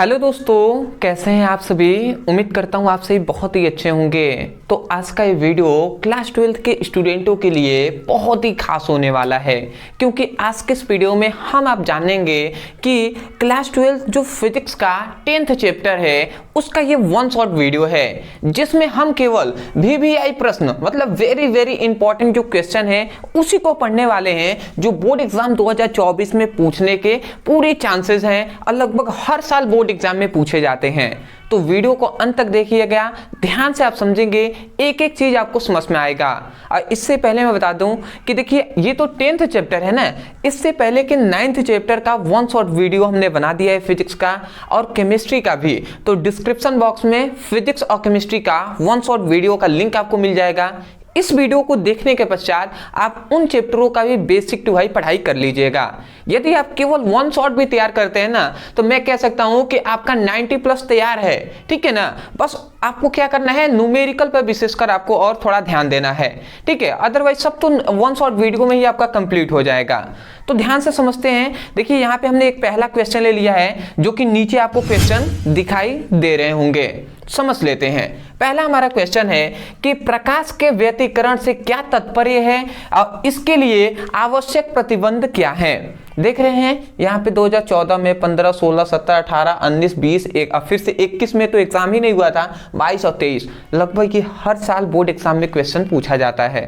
Hello दोस्तों, कैसे हैं आप सभी। उम्मीद करता हूं आप सभी बहुत ही अच्छे होंगे। तो आज का ये वीडियो क्लास 12 के स्टूडेंटों के लिए बहुत ही खास होने वाला है, क्योंकि आज के इस वीडियो में हम आप जानेंगे कि क्लास 12 जो फिजिक्स का 10th चैप्टर है उसका ये वन शॉट वीडियो है, जिसमें हम केवल वीवीआई प्रश्न मतलब वेरी वेरी इंपॉर्टेंट जो क्वेश्चन है उसी को पढ़ने वाले हैं, जो बोर्ड एग्जाम 2024 में पूछने के पूरे चांसेस हैं और लगभग हर साल बोर्ड एग्जाम में पूछे जाते हैं। तो वीडियो को अंत तक देखिएगा, ध्यान से आप समझेंगे, एक एक चीज आपको समझ में आएगा। और इससे पहले मैं बता दूं कि देखिए ये तो 10th चैप्टर है ना, इससे पहले के 9th चैप्टर का वन शॉट वीडियो हमने बना दिया है फिजिक्स का और केमिस्ट्री का भी। तो डिस्क्रिप्शन बॉक्स में फिजिक्स और केमिस्ट्री का वन शॉट वीडियो का लिंक आपको मिल जाएगा। इस वीडियो को देखने के पश्चात आप उन चैप्टरों का भी बेसिक टू हाई पढ़ाई कर लीजिएगा। यदि आप केवल वन शॉट भी तैयार करते हैं ना, तो मैं कह सकता हूं कि आपका 90+ तैयार है, ठीक है ना। बस आपको क्या करना है, न्यूमेरिकल पर विशेषकर आपको और थोड़ा ध्यान देना है, ठीक है। अदरवाइज सब तो वन शॉट वीडियो में ही आपका कंप्लीट हो जाएगा। तो ध्यान से समझते हैं। देखिए यहाँ पे हमने एक पहला क्वेश्चन ले लिया है, जो कि नीचे आपको क्वेश्चन दिखाई दे रहे होंगे। समझ लेते हैं। पहला हमारा क्वेश्चन है कि प्रकाश के व्यतिकरण से क्या तात्पर्य है और इसके लिए आवश्यक प्रतिबंध क्या है। देख रहे हैं यहाँ पे 2014 में 15, 16, 17, 18, 19, 20 एक फिर से 21 में तो एग्जाम ही नहीं हुआ था, 22 और 23 लगभग ये हर साल बोर्ड एग्जाम में क्वेश्चन पूछा जाता है।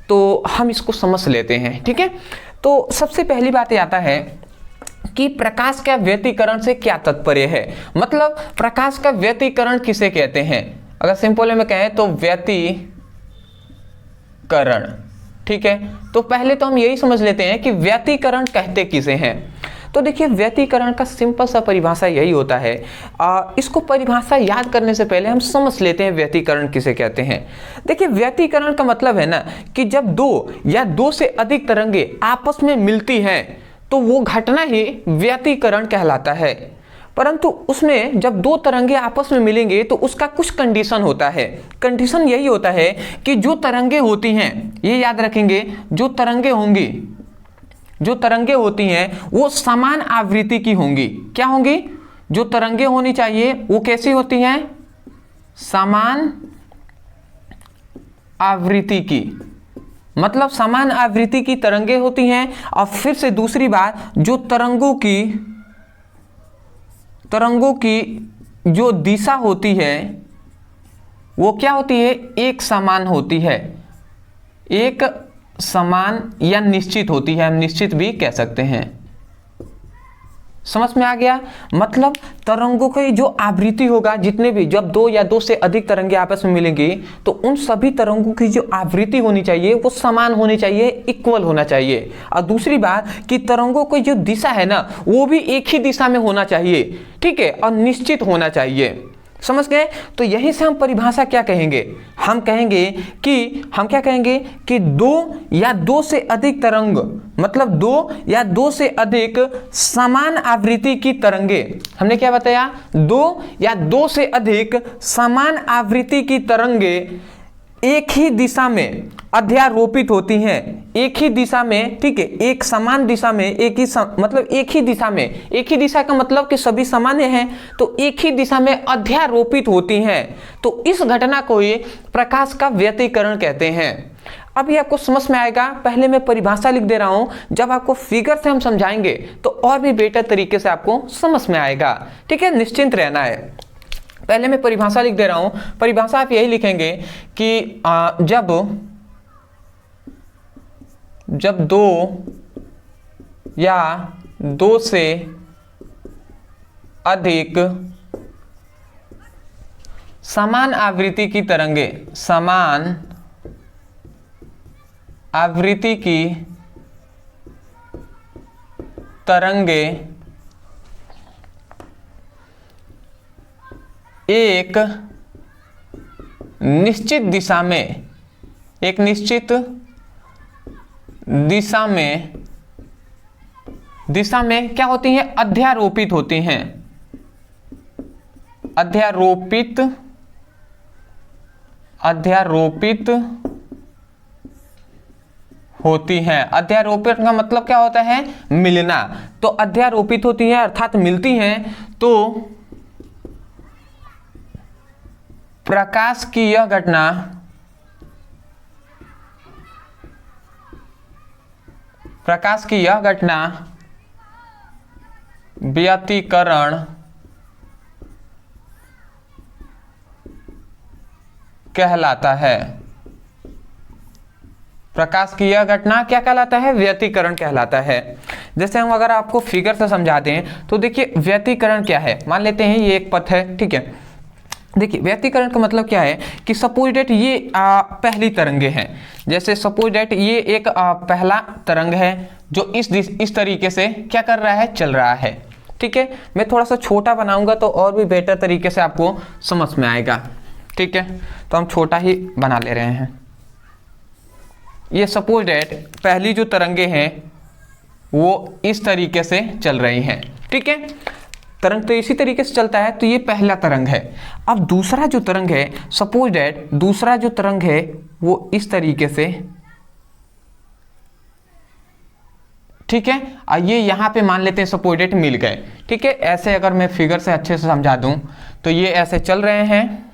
तो हम इसको समझ लेते हैं, ठीक है। तो सबसे पहली बात ये आता है कि प्रकाश का व्यतिकरण से क्या तात्पर्य है, मतलब प्रकाश का व्यतिकरण किसे कहते हैं। अगर सिंपल में कहें तो व्यतिकरण, ठीक है। तो पहले तो हम यही समझ लेते हैं कि व्यतिकरण कहते किसे हैं। तो देखिए व्यतिकरण का सिंपल सा परिभाषा यही होता है। इसको परिभाषा याद करने से पहले हम समझ लेते हैं व्यतिकरण किसे कहते हैं। देखिए व्यतिकरण का मतलब है ना कि जब दो या दो से अधिक तरंगे आपस में मिलती हैं तो वो घटना ही व्यतिकरण कहलाता है। परंतु उसमें जब दो तरंगे आपस में मिलेंगे तो उसका कुछ कंडीशन होता है। कंडीशन यही होता है कि जो तरंगे होती हैं, ये याद रखेंगे, जो तरंगे होंगी, जो तरंगे होती हैं वो समान आवृत्ति की होंगी। क्या होंगी? जो तरंगे होनी चाहिए वो कैसी होती हैं? समान आवृत्ति की, मतलब समान आवृत्ति की तरंगे होती हैं। और फिर से दूसरी बात, जो तरंगों की जो दिशा होती है वो क्या होती है? एक समान होती है, एक समान या निश्चित होती है, हम निश्चित भी कह सकते हैं। समझ में आ गया? मतलब तरंगों की जो आवृत्ति होगा, जितने भी जब दो या दो से अधिक तरंगे आपस में मिलेंगी तो उन सभी तरंगों की जो आवृत्ति होनी चाहिए वो समान होनी चाहिए, इक्वल होना चाहिए। और दूसरी बात कि तरंगों की जो दिशा है ना वो भी एक ही दिशा में होना चाहिए, ठीक है, और निश्चित होना चाहिए। समझ गए? तो यहीं से हम परिभाषा क्या कहेंगे, हम क्या कहेंगे कि दो या दो से अधिक तरंग, मतलब दो या दो से अधिक समान आवृत्ति की तरंगे। हमने क्या बताया? दो या दो से अधिक समान आवृत्ति की तरंगे एक ही दिशा में अध्यारोपित होती हैं, एक ही दिशा में, ठीक है, एक समान दिशा में, मतलब एक ही दिशा में, एक ही दिशा का मतलब कि सभी सामान्य हैं, तो एक ही दिशा में अध्यारोपित होती हैं। तो इस घटना को ही प्रकाश का व्यतिकरण कहते हैं। अब ये आपको समझ में आएगा। पहले मैं परिभाषा लिख दे रहा हूं, जब आपको फिगर से हम समझाएंगे तो और भी बेटर तरीके से आपको समझ में आएगा, ठीक है, निश्चिंत रहना है। पहले मैं परिभाषा लिख दे रहा हूं। परिभाषा आप यही लिखेंगे कि जब दो या दो से अधिक समान आवृत्ति की तरंगे, समान आवृत्ति की तरंगे एक निश्चित दिशा में, एक निश्चित दिशा में क्या होती हैं? अध्यारोपित होती हैं, अध्यारोपित होती हैं। अध्यारोपित का मतलब क्या होता है? मिलना। तो अध्यारोपित होती हैं अर्थात मिलती हैं। तो प्रकाश की यह घटना व्यतिकरण कहलाता है। प्रकाश की यह घटना क्या कहलाता है? व्यतिकरण कहलाता है। जैसे हम अगर आपको फिगर से समझा दें तो देखिए व्यतिकरण क्या है। मान लेते हैं ये एक पथ है, ठीक है। देखिए व्यतिकरण का मतलब क्या है कि सपोज डेट ये पहली तरंगे हैं। जैसे सपोज डेट ये एक पहला तरंग है जो इस तरीके से क्या कर रहा है? चल रहा है, ठीक है। मैं थोड़ा सा छोटा बनाऊंगा तो और भी बेटर तरीके से आपको समझ में आएगा, ठीक है। तो हम छोटा ही बना ले रहे हैं। ये सपोज डेट पहली जो तरंगे हैं वो इस तरीके से चल रही हैं, ठीक है। तरंग तो इसी तरीके से चलता है, तो ये पहला तरंग है। अब दूसरा जो तरंग है, सपोज डेट दूसरा जो तरंग है वो इस तरीके से, ठीक है। ये यहाँ पे मान लेते हैं सपोज डेट मिल गए, ठीक है। ऐसे अगर मैं फिगर से अच्छे से समझा दूं तो ये ऐसे चल रहे हैं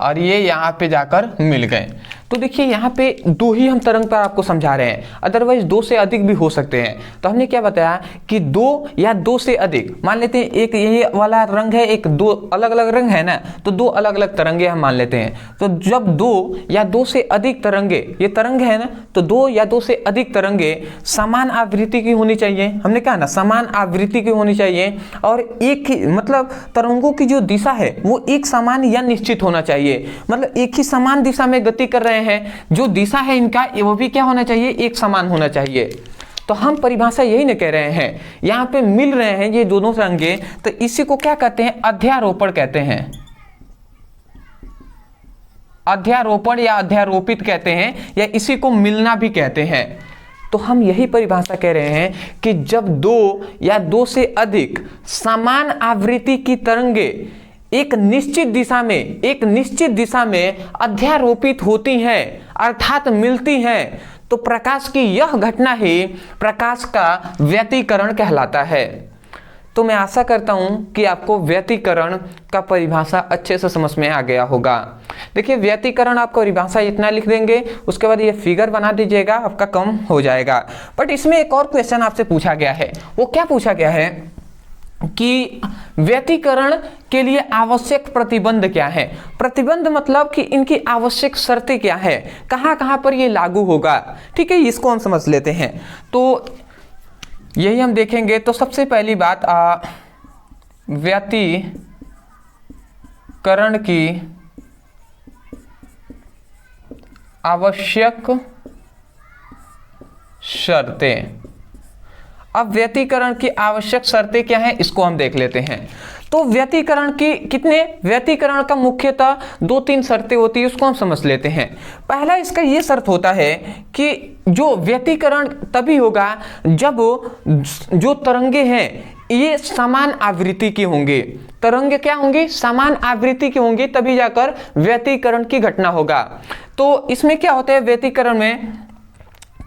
और ये यहाँ पे जाकर मिल गए। तो देखिए यहाँ पे दो ही हम तरंग पर आपको समझा रहे हैं, अदरवाइज दो से अधिक भी हो सकते हैं। तो हमने क्या बताया कि दो या दो से अधिक, मान लेते हैं एक ये वाला रंग है, एक दो अलग अलग रंग है ना, तो दो अलग अलग तरंगे हम मान लेते हैं। तो जब दो या दो से अधिक तरंगे, ये तरंग है ना, तो दो या दो से अधिक तरंगे समान आवृत्ति की होनी चाहिए। हमने कहा ना समान आवृत्ति की होनी चाहिए, और एक ही मतलब तरंगों की जो दिशा है वो एक समान या निश्चित होना चाहिए, मतलब एक ही समान दिशा में गति कर रहे हैं। जो दिशा है इनका वो भी क्या होना चाहिए? एक समान होना चाहिए। तो हम परिभाषा यही न कह रहे हैं, यहां पे मिल रहे हैं ये दोनों तरंगे, तो इसी को क्या कहते हैं? अध्यारोपण कहते हैं। अध्यारोपण या अध्यारोपित कहते हैं, या इसी को मिलना भी कहते हैं। तो हम यही परिभाषा कह रहे हैं कि जब दो या दो से अधिक समान आवृत्ति की तरंगे एक निश्चित दिशा में अध्यारोपित होती हैं अर्थात मिलती हैं, तो प्रकाश की यह घटना ही प्रकाश का व्यतिकरण कहलाता है। तो मैं आशा करता हूं कि आपको व्यतिकरण का परिभाषा अच्छे से समझ में आ गया होगा। देखिए व्यतिकरण आपको परिभाषा इतना लिख देंगे, उसके बाद ये फिगर बना दीजिएगा, आपका कम हो जाएगा। बट इसमें एक और क्वेश्चन आपसे पूछा गया है। वो क्या पूछा गया है कि व्यतिकरण के लिए आवश्यक प्रतिबंध क्या है? प्रतिबंध मतलब कि इनकी आवश्यक शर्तें क्या है, कहां कहां पर ये लागू होगा, ठीक है। इसको हम समझ लेते हैं, तो यही हम देखेंगे। तो सबसे पहली बात, व्यतिकरण की आवश्यक शर्तें। अब व्यतिकरण की आवश्यक शर्तें क्या हैं इसको हम देख लेते हैं। तो व्यतिकरण की व्यतिकरण का मुख्यतः 2-3 शर्तें होती है, उसको हम समझ लेते हैं। पहला इसका ये शर्त होता है कि जो व्यतिकरण तभी होगा जब जो तरंगे हैं ये समान आवृत्ति की होंगी। तरंगे क्या होंगी? समान आवृत्ति की होंगी, तभी जाकर व्यतिकरण की घटना होगा। तो इसमें क्या होता है व्यतिकरण में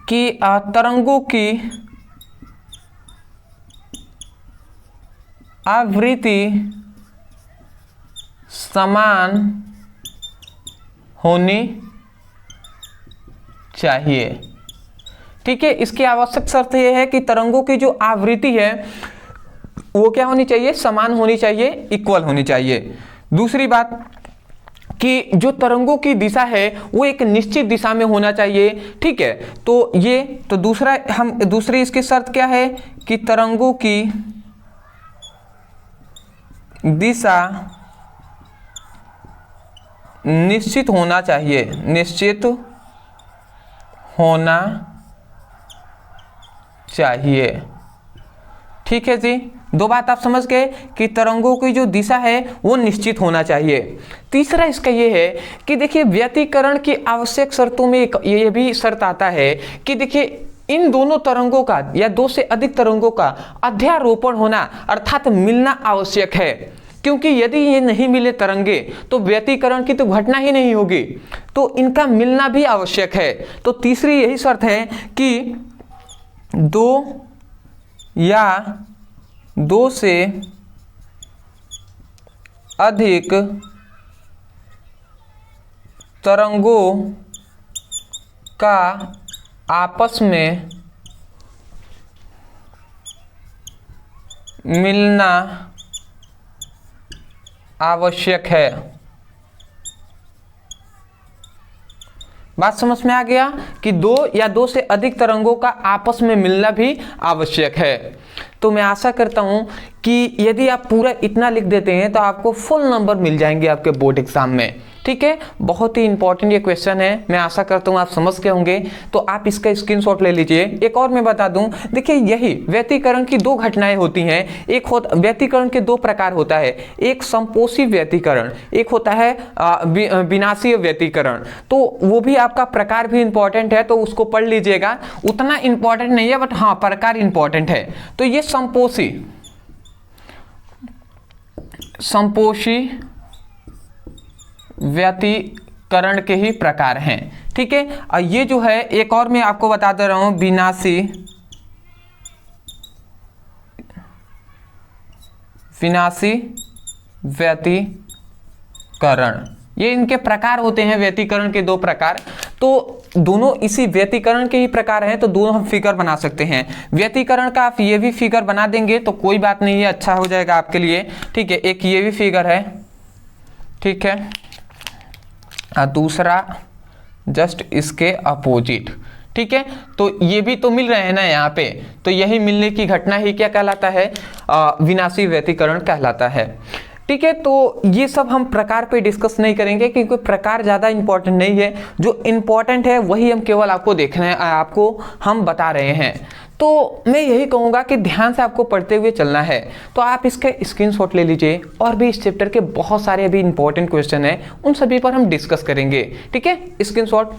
कि तरंगों की आवृत्ति समान होनी चाहिए, ठीक है। इसकी आवश्यक शर्त यह है कि तरंगों की जो आवृत्ति है वो क्या होनी चाहिए? समान होनी चाहिए, इक्वल होनी चाहिए। दूसरी बात कि जो तरंगों की दिशा है वो एक निश्चित दिशा में होना चाहिए, ठीक है। तो ये तो दूसरी इसकी शर्त क्या है कि तरंगों की दिशा निश्चित होना चाहिए, निश्चित होना चाहिए, ठीक है जी। दो बात आप समझ गए कि तरंगों की जो दिशा है वो निश्चित होना चाहिए। तीसरा इसका ये है कि देखिए व्यतिकरण की आवश्यक शर्तों में ये भी शर्त आता है कि देखिए इन दोनों तरंगों का या दो से अधिक तरंगों का अध्यारोपण होना अर्थात मिलना आवश्यक है। क्योंकि यदि ये नहीं मिले तरंगे तो व्यतिकरण की तो घटना ही नहीं होगी, तो इनका मिलना भी आवश्यक है। तो तीसरी यही शर्त है कि दो या दो से अधिक तरंगों का आपस में मिलना आवश्यक है। बात समझ में आ गया कि दो या दो से अधिक तरंगों का आपस में मिलना भी आवश्यक है। तो मैं आशा करता हूं कि यदि आप पूरा इतना लिख देते हैं तो आपको फुल नंबर मिल जाएंगे आपके बोर्ड एग्जाम में। ठीक है, बहुत ही इंपॉर्टेंट ये क्वेश्चन है, मैं आशा करता हूं आप समझ गए होंगे। तो आप इसका स्क्रीनशॉट ले लीजिए। एक और मैं बता दूं, देखिए यही व्यतिकरण की दो घटनाएं होती हैं। एक व्यतिकरण के दो प्रकार होता है, एक संपोषी व्यतिकरण, एक होता है विनाशीय व्यतिकरण। तो वो भी आपका प्रकार भी इंपॉर्टेंट है, तो उसको पढ़ लीजिएगा। उतना इंपॉर्टेंट नहीं है बट हाँ प्रकार इंपॉर्टेंट है। तो ये संपोषी व्यतिकरण के ही प्रकार हैं। ठीक है, और ये जो है एक और मैं आपको बता दे रहा हूं, विनाशी व्यतिकरण। ये इनके प्रकार होते हैं, व्यतिकरण के दो प्रकार। तो दोनों इसी व्यतिकरण के ही प्रकार हैं, तो दोनों हम फिगर बना सकते हैं। व्यतिकरण का आप ये भी फिगर बना देंगे तो कोई बात नहीं है, अच्छा हो जाएगा आपके लिए। ठीक है, एक ये भी फिगर है, ठीक है, और दूसरा जस्ट इसके अपोजिट। ठीक है, तो ये भी तो मिल रहे हैं ना यहाँ पे, तो यही मिलने की घटना ही क्या कहलाता है, विनाशी व्यतिकरण कहलाता है। ठीक है, तो ये सब हम प्रकार पे डिस्कस नहीं करेंगे क्योंकि प्रकार ज़्यादा इंपॉर्टेंट नहीं है। जो इंपॉर्टेंट है वही हम केवल आपको देखना है, आपको हम बता रहे हैं। तो मैं यही कहूँगा कि ध्यान से आपको पढ़ते हुए चलना है। तो आप इसके स्क्रीनशॉट ले लीजिए, और भी इस चैप्टर के बहुत सारे अभी इंपॉर्टेंट क्वेश्चन हैं, उन सभी पर हम डिस्कस करेंगे। ठीक है, स्क्रीनशॉट।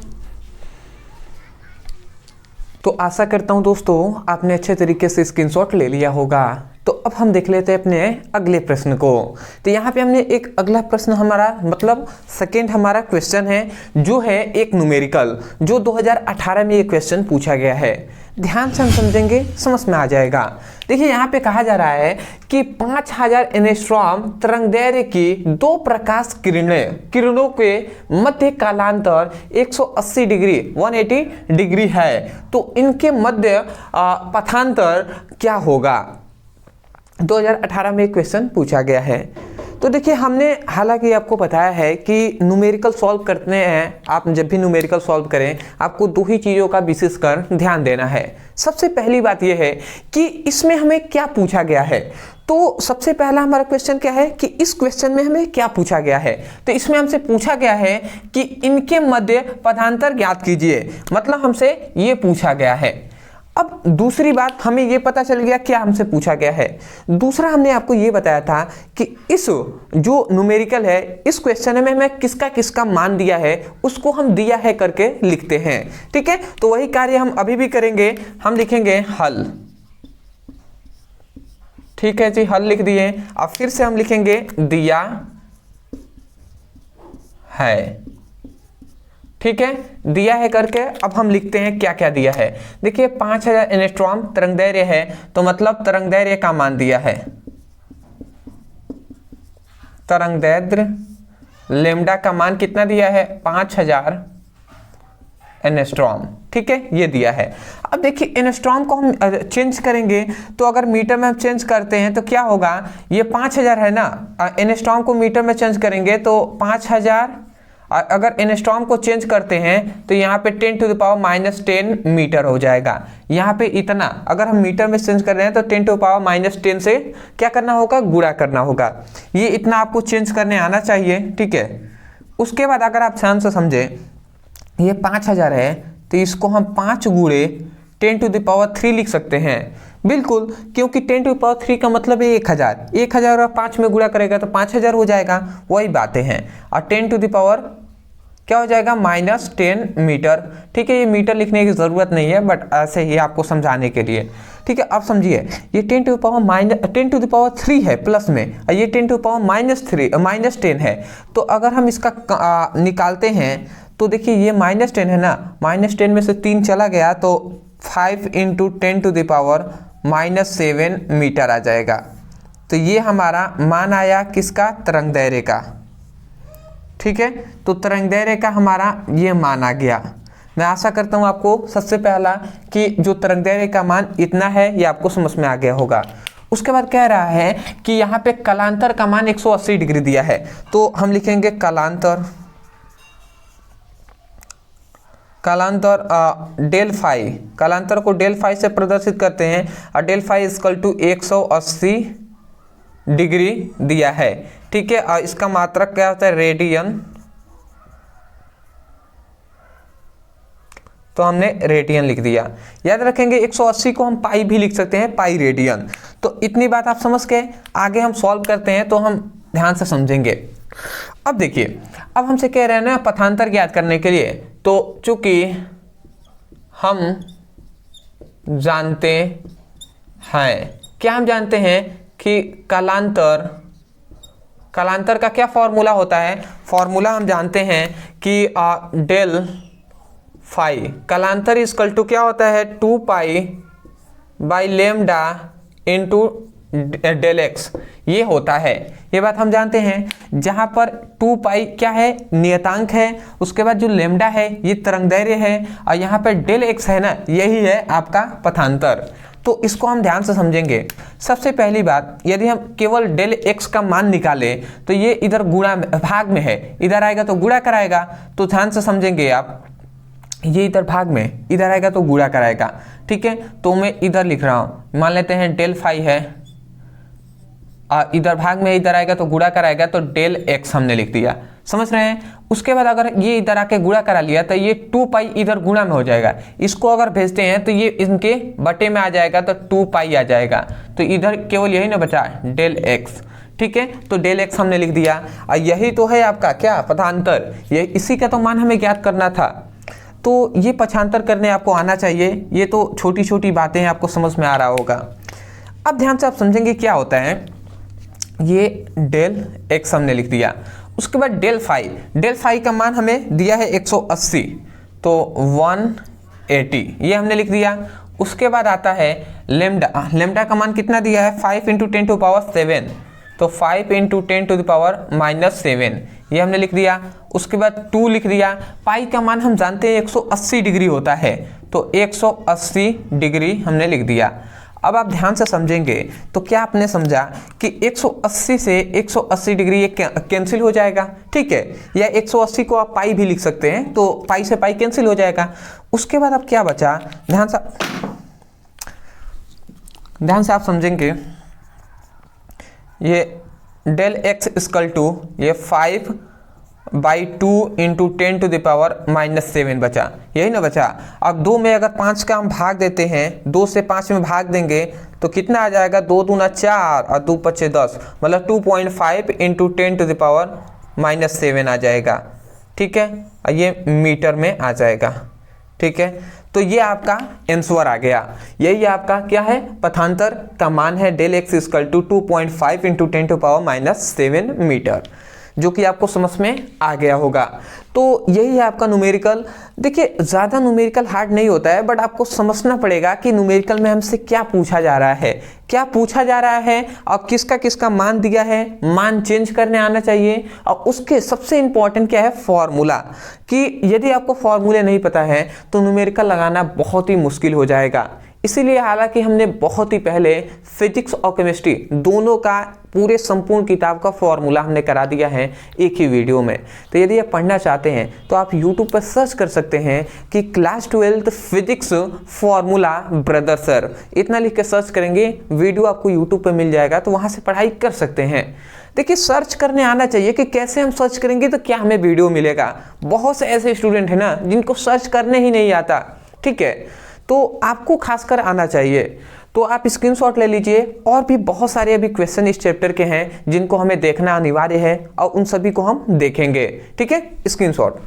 तो आशा करता हूँ दोस्तों आपने अच्छे तरीके से स्क्रीनशॉट ले लिया होगा। तो अब हम देख लेते हैं अपने अगले प्रश्न को। तो यहाँ पे हमने एक अगला प्रश्न, हमारा मतलब सेकेंड हमारा क्वेश्चन है, जो है एक न्यूमेरिकल, जो 2018 में ये क्वेश्चन पूछा गया है। ध्यान से हम समझेंगे, समझ में आ जाएगा। देखिए यहाँ पे कहा जा रहा है कि 5000 एंगस्ट्रॉम तरंगदैर्घ्य की दो प्रकाश किरणों के मध्य कालांतर 180 डिग्री 180 डिग्री है, तो इनके मध्य पथांतर क्या होगा। 2018 में एक क्वेश्चन पूछा गया है। तो देखिए हमने हालांकि आपको बताया है कि न्यूमेरिकल सॉल्व करते हैं, आप जब भी न्यूमेरिकल सॉल्व करें आपको दो ही चीज़ों का विशेषकर ध्यान देना है। सबसे पहली बात यह है कि इसमें हमें क्या पूछा गया है। तो सबसे पहला हमारा क्वेश्चन क्या है कि इस क्वेश्चन में हमें क्या पूछा गया है। तो इसमें हमसे पूछा गया है कि इनके मध्य पथांतर ज्ञात कीजिए, मतलब हमसे ये पूछा गया है। अब दूसरी बात हमें ये पता चल गया क्या हमसे पूछा गया है। दूसरा हमने आपको ये बताया था कि इस जो न्यूमेरिकल है, इस क्वेश्चन में हमें किसका किसका मान दिया है उसको हम दिया है करके लिखते हैं। ठीक है, तो वही कार्य हम अभी भी करेंगे। हम लिखेंगे हल। ठीक है जी, हल लिख दिए। अब फिर से हम लिखेंगे दिया है। ठीक है, दिया है करके अब हम लिखते हैं क्या क्या दिया है। देखिए 5000 एंगस्ट्रॉम तरंगदैर्घ्य है, तो मतलब तरंगदैर्घ्य का मान दिया है, तरंगदैर्घ्य लेमडा का मान कितना दिया है 5000 एंगस्ट्रॉम। ठीक है, ये दिया है। अब देखिए एंगस्ट्रॉम को हम चेंज करेंगे, तो अगर मीटर में हम चेंज करते हैं तो क्या होगा, ये 5000 है ना, एंगस्ट्रॉम को मीटर में चेंज करेंगे तो 5000, अगर एंगस्ट्रॉम को चेंज करते हैं तो यहाँ पे 10⁻⁻10 मीटर हो जाएगा। यहाँ पे इतना अगर हम मीटर में चेंज कर रहे हैं तो 10⁻⁻10 से क्या करना होगा, गुणा करना होगा। ये इतना आपको चेंज करने आना चाहिए। ठीक है, उसके बाद अगर आप ध्यान से समझे, ये 5000 है तो इसको हम 5 गुणे 10⁻³ लिख सकते हैं। बिल्कुल, क्योंकि 10⁻³ का मतलब है 1000। 1000 और 5 में गुणा करेगा तो 5000 हो जाएगा, वही बातें हैं। और 10⁻³ क्या हो जाएगा, -10 मीटर। ठीक है, ये मीटर लिखने की ज़रूरत नहीं है, बट ऐसे ही आपको समझाने के लिए। ठीक है, अब समझिए, ये 10⁻³ है प्लस में, और ये 10⁻³ है। तो अगर हम इसका निकालते हैं तो देखिए ये -10 है ना, -10 में से 3 चला गया तो 5 × 10⁻⁻7 मीटर आ जाएगा। तो ये हमारा मान आया किसका, तरंग दायरे का। ठीक है, तो तरंग दायरे का हमारा ये मान आ गया। मैं आशा करता हूँ आपको सबसे पहला कि जो तरंग दायरे का मान इतना है ये आपको समझ में आ गया होगा। उसके बाद कह रहा है कि यहाँ पे कलांतर का मान 180 डिग्री दिया है, तो हम लिखेंगे कलांतर डेल फाई, कलांतर को डेल फाई से प्रदर्शित करते हैं, और del phi equal to 180 degree दिया है। ठीक है, और इसका मात्रक क्या होता है, रेडियन। तो हमने रेडियन लिख दिया। याद रखेंगे 180 को हम पाई भी लिख सकते हैं, पाई रेडियन। तो इतनी बात आप समझ के आगे हम सॉल्व करते हैं तो हम ध्यान से समझेंगे। अब देखिए, अब हमसे कह रहे हैं ना पथांतर ज्ञात करने के लिए, तो चूंकि हम जानते हैं, क्या हम जानते हैं कि कलांतर का क्या फॉर्मूला होता है, फॉर्मूला हम जानते हैं कि डेल फाई, कलांतर इक्वल टू क्या होता है, 2π/λ इंटू डेल एक्स, ये होता है। ये बात हम जानते हैं, जहां पर 2π क्या है, नियतांक है, उसके बाद जो लेमडा है ये तरंग दैर्घ्य है, और यहाँ पर डेल एक्स है ना, यही है आपका पथांतर। तो इसको हम ध्यान से समझेंगे। सबसे पहली बात, यदि हम केवल डेल एक्स का मान निकालें तो ये इधर गुणा भाग में है, इधर आएगा तो गुणा कराएगा। तो ध्यान से समझेंगे आप, ये इधर भाग में, इधर आएगा तो गुणा कराएगा। ठीक है, तो मैं इधर लिख रहा हूं, मान लेते हैं डेल फाई है, इधर भाग में इधर आएगा तो गुणा कराएगा, तो डेल एक्स हमने लिख दिया। समझ रहे हैं। उसके बाद अगर ये इधर आके गुणा करा लिया तो ये 2π इधर गुणा में हो जाएगा, इसको अगर भेजते हैं तो ये इनके बटे में आ जाएगा, तो 2π आ जाएगा। तो इधर केवल यही ना बचा, डेल एक्स। ठीक है, तो डेल एक्स हमने लिख दिया, और यही तो है आपका क्या, पथांतर। ये इसी का तो मान हमें ज्ञात करना था। तो ये पक्षांतर करने आपको आना चाहिए। ये तो छोटी छोटी बातें हैं, आपको समझ में आ रहा होगा। अब ध्यान से आप समझेंगे क्या होता है। ये डेल एक्स हमने लिख दिया, उसके बाद डेल फाई का मान हमें दिया है 180, तो 180 ये हमने लिख दिया। उसके बाद आता है लेमडा का मान कितना दिया है, 5 × 10⁻7, तो 5 × 10⁻⁻7 ये हमने लिख दिया। उसके बाद 2 लिख दिया। पाई का मान हम जानते हैं 180 डिग्री होता है, तो 180 डिग्री हमने लिख दिया। अब आप ध्यान से समझेंगे तो क्या आपने समझा कि 180 से 180 डिग्री ये कैंसिल हो जाएगा। ठीक है, या 180 को आप पाई भी लिख सकते हैं, तो पाई से पाई कैंसिल हो जाएगा। उसके बाद अब क्या बचा, ध्यान से आप समझेंगे। ये डेल एक्स इक्वल टू ये 5/2 × 10⁻⁻7 बचा, यही ना बचा। अब 2 में अगर 5 का हम भाग देते हैं, 2 से 5 में भाग देंगे तो कितना आ जाएगा, 2 दूना 4 और 2 पचे 10, मतलब 2.5 × 10⁻⁻7 आ जाएगा। ठीक है, और ये मीटर में आ जाएगा। ठीक है, तो ये आपका आंसर आ गया। यही आपका क्या है, पथांतर का मान है del x equal to 2.5 × 10⁻⁻7 metre, जो कि आपको समझ में आ गया होगा। तो यही है आपका न्यूमेरिकल। देखिए ज़्यादा न्यूमेरिकल हार्ड नहीं होता है, बट आपको समझना पड़ेगा कि न्यूमेरिकल में हमसे क्या पूछा जा रहा है, क्या पूछा जा रहा है, और किसका किसका मान दिया है, मान चेंज करने आना चाहिए। और उसके सबसे इंपॉर्टेंट क्या है, फॉर्मूला, कि यदि आपको फॉर्मूले नहीं पता है तो न्यूमेरिकल लगाना बहुत ही मुश्किल हो जाएगा। इसीलिए हालांकि हमने बहुत ही पहले फिजिक्स और केमिस्ट्री दोनों का पूरे संपूर्ण किताब का फॉर्मूला हमने करा दिया है एक ही वीडियो में। तो यदि आप पढ़ना चाहते हैं तो आप YouTube पर सर्च कर सकते हैं कि class 12 physics formula brother sir, इतना लिख के सर्च करेंगे, वीडियो आपको YouTube पर मिल जाएगा, तो वहाँ से पढ़ाई कर सकते हैं। देखिए सर्च करने आना चाहिए कि कैसे हम सर्च करेंगे तो क्या हमें वीडियो मिलेगा। बहुत से ऐसे स्टूडेंट हैं ना जिनको सर्च करने ही नहीं आता। ठीक है, तो आपको खासकर आना चाहिए। तो आप स्क्रीनशॉट ले लीजिए, और भी बहुत सारे अभी क्वेश्चन इस चैप्टर के हैं जिनको हमें देखना अनिवार्य है, और उन सभी को हम देखेंगे। ठीक है, स्क्रीनशॉट।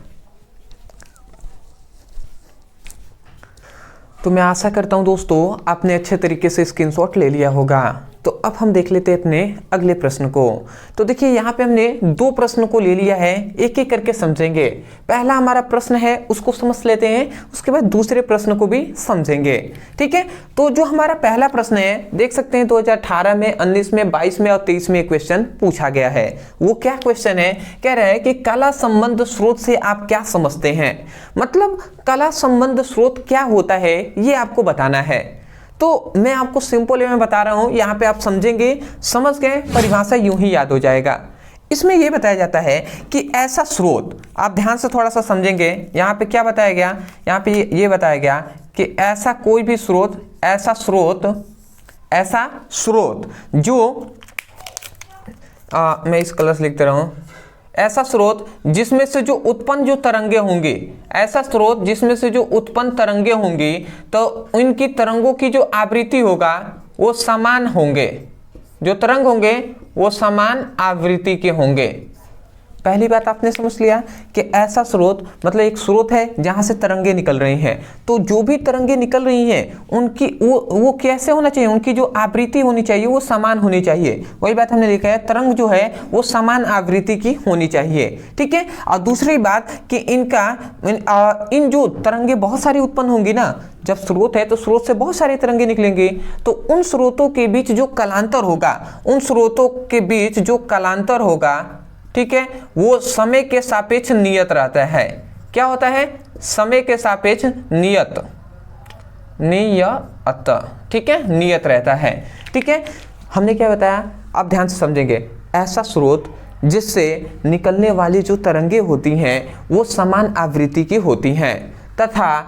तो मैं आशा करता हूं दोस्तों आपने अच्छे तरीके से स्क्रीनशॉट ले लिया होगा। तो अब हम देख लेते हैं अपने अगले प्रश्न को। तो देखिए यहाँ पे हमने दो प्रश्न को ले लिया है, एक एक करके समझेंगे। पहला हमारा प्रश्न है उसको समझ लेते हैं, उसके बाद दूसरे प्रश्न को भी समझेंगे, ठीक है। तो जो हमारा पहला प्रश्न है देख सकते हैं 2018 में, 19 में, 22 में और 23 में क्वेश्चन पूछा गया है। वो क्या क्वेश्चन है, कह रहा है कि कला संबंध स्रोत से आप क्या समझते हैं। मतलब कला संबंध स्रोत क्या होता है ये आपको बताना है। तो मैं आपको सिंपल वे में बता रहा हूं, यहां पे आप समझेंगे, समझ गए, परिभाषा यूं ही याद हो जाएगा। इसमें यह बताया जाता है कि ऐसा स्रोत, आप ध्यान से थोड़ा सा समझेंगे, यहां पे क्या बताया गया, यहां पे ये बताया गया कि ऐसा कोई भी स्रोत, ऐसा स्रोत जो मैं इस कलर से लिखते रहा हूं, ऐसा स्रोत जिसमें से जो उत्पन्न जो तरंगे होंगी, ऐसा स्रोत जिसमें से जो उत्पन्न तरंगे होंगी तो उनकी तरंगों की जो आवृत्ति होगा वो समान होंगे, जो तरंग होंगे वो समान आवृत्ति के होंगे। पहली बात आपने समझ लिया कि ऐसा स्रोत मतलब एक स्रोत है जहां से तरंगे निकल रही हैं, तो जो भी तरंगे निकल रही हैं उनकी वो कैसे होना चाहिए, उनकी जो आवृत्ति होनी चाहिए वो समान होनी चाहिए। वही बात हमने लिखा है, तरंग जो है वो समान आवृत्ति की होनी चाहिए, ठीक है। और दूसरी बात कि इन जो तरंगे बहुत सारी उत्पन्न होंगी ना, जब स्रोत है तो स्रोत से बहुत सारे तरंगे निकलेंगे, तो उन स्रोतों के बीच जो कलांतर होगा, उन स्रोतों के बीच जो कलांतर होगा, ठीक है, वो समय के सापेक्ष नियत रहता है। क्या होता है, समय के सापेक्ष नियत, ठीक है, नियत रहता है, ठीक है। हमने क्या बताया, अब ध्यान से समझेंगे। ऐसा स्रोत जिससे निकलने वाली जो तरंगे होती हैं वो समान आवृत्ति की होती हैं तथा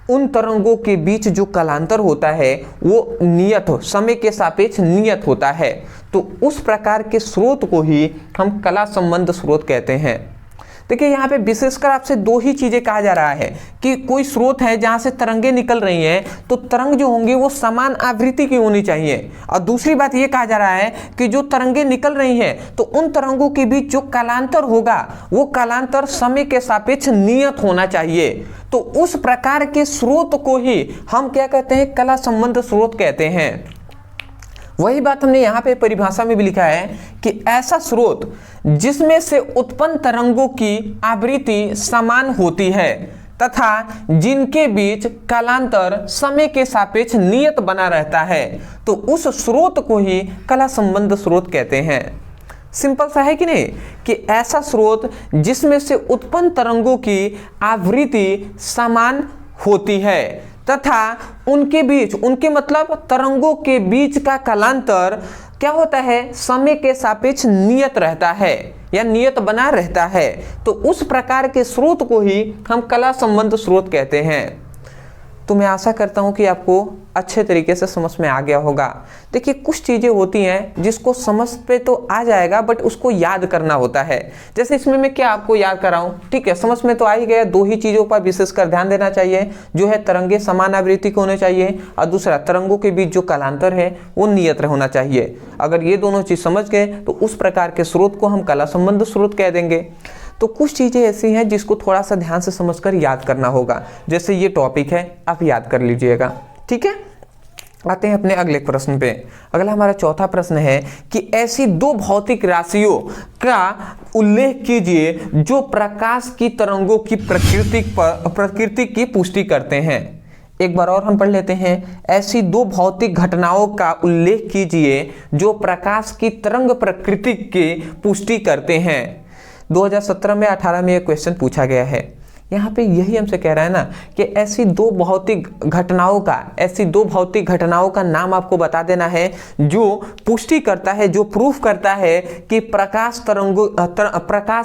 उन तरंगों के बीच जो कलांतर होता है वो नियत हो, समय के सापेक्ष नियत होता है। तो उस प्रकार के स्रोत को ही हम कला संबंध स्रोत कहते हैं। देखिए यहाँ पे विशेषकर आपसे दो ही चीजें कहा जा रहा है कि कोई स्रोत है जहां से तरंगे निकल रही हैं तो तरंग जो होंगी वो समान आवृत्ति की होनी चाहिए, और दूसरी बात ये कहा जा रहा है कि जो तरंगे निकल रही हैं तो उन तरंगों के बीच जो कालांतर होगा वो कालांतर समय के सापेक्ष नियत होना चाहिए। तो उस प्रकार के स्रोत को ही हम क्या कहते हैं, कला संबंध स्रोत कहते हैं। वही बात हमने यहाँ पे परिभाषा में भी लिखा है कि ऐसा स्रोत जिसमें से उत्पन्न तरंगों की आवृत्ति समान होती है तथा जिनके बीच कालांतर समय के सापेक्ष नियत बना रहता है, तो उस स्रोत को ही कला संबंध स्रोत कहते हैं। सिंपल सा है कि नहीं, कि ऐसा स्रोत जिसमें से उत्पन्न तरंगों की आवृत्ति समान होती है तथा उनके बीच, उनके मतलब तरंगों के बीच का कालांतर क्या होता है, समय के सापेक्ष नियत रहता है या नियत बना रहता है। तो उस प्रकार के स्रोत को ही हम कला संबंध स्रोत कहते हैं। तो मैं आशा करता हूं कि आपको अच्छे तरीके से समझ में आ गया होगा। देखिए कुछ चीज़ें होती हैं जिसको समझ पे तो आ जाएगा बट उसको याद करना होता है। जैसे इसमें मैं क्या आपको याद कराऊं, ठीक है, समझ में तो आ ही गया। दो ही चीज़ों पर विशेषकर ध्यान देना चाहिए, जो है तरंगे समान आवृत्ति के होने चाहिए और दूसरा तरंगों के बीच जो कालांतर है वो नियत होना चाहिए। अगर ये दोनों चीज़ समझ गए तो उस प्रकार के स्रोत को हम कला संबंध स्रोत कह देंगे। तो कुछ चीज़ें ऐसी हैं जिसको थोड़ा सा ध्यान से समझकर याद करना होगा। जैसे ये टॉपिक है, आप याद कर लीजिएगा, ठीक है। आते हैं अपने अगले प्रश्न पे। अगला हमारा चौथा प्रश्न है कि ऐसी दो भौतिक राशियों का उल्लेख कीजिए जो प्रकाश की तरंगों की प्रकृति की पुष्टि करते हैं। एक बार और हम पढ़ लेते हैं, ऐसी दो भौतिक घटनाओं का उल्लेख कीजिए जो प्रकाश की तरंग प्रकृति की पुष्टि करते हैं। 2017 में 18 में यह क्वेश्चन पूछा गया है। यहाँ पे यही हमसे कह रहा है ना कि ऐसी दो भौतिक घटनाओं का नाम आपको बता देना है जो पुष्टि करता है, जो प्रूफ करता है कि प्रकाश